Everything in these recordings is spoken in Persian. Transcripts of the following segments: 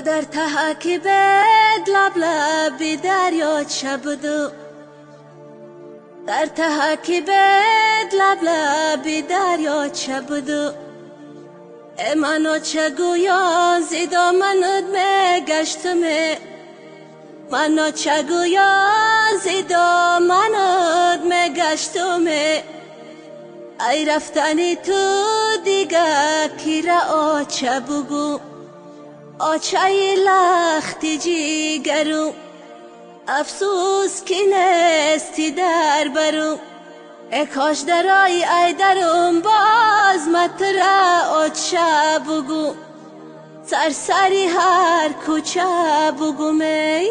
در تحکیبت لب لبی دریاچه بودو در تحکیبت لب لبی دریاچه بودو منو چه گویان زیدا منود میگشتمه منو چه گویان زیدا منود میگشتمه ای رفتنی تو دیگه کی را آچه بگو آچه لختی جیگرو افسوس کی نستی در برو ای کاش درای ای درم باز متره آچه بگو سرسری هر کوچه بگو می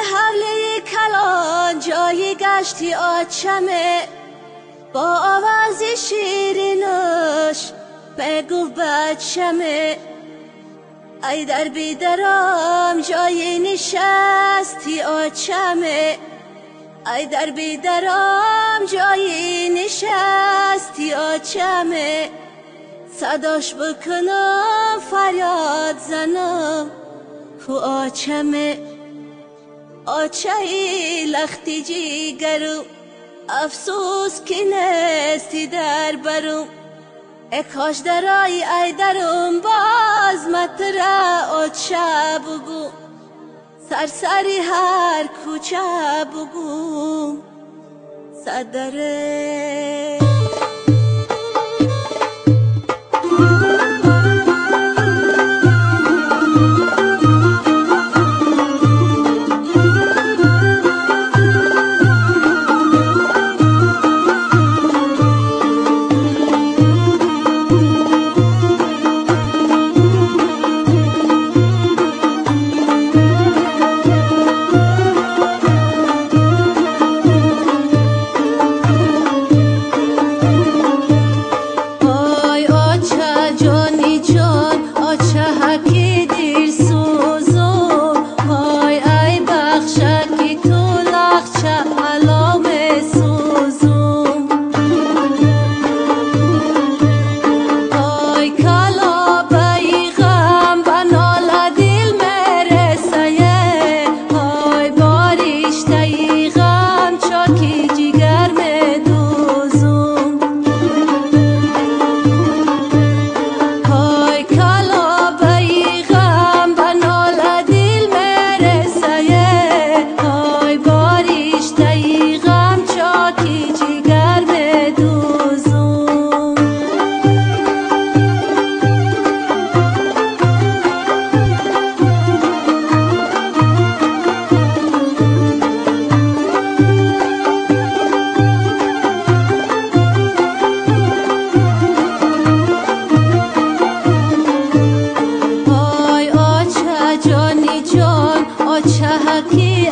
حوله کلان جایی گشتی آچمه با آوازی شیرینش بگو بچمه ای در بیدرام جایی نشستی آچمه ای در بیدرام جایی نشستی آچمه صداش بکنم فریاد زنم خو آچمه آچه لختی جیگرو افسوس کی نستی در برو ای کاش درای ای درم باز متره آچه بگو سرسری هر کوچه بگو صدره جانی جان آچه کی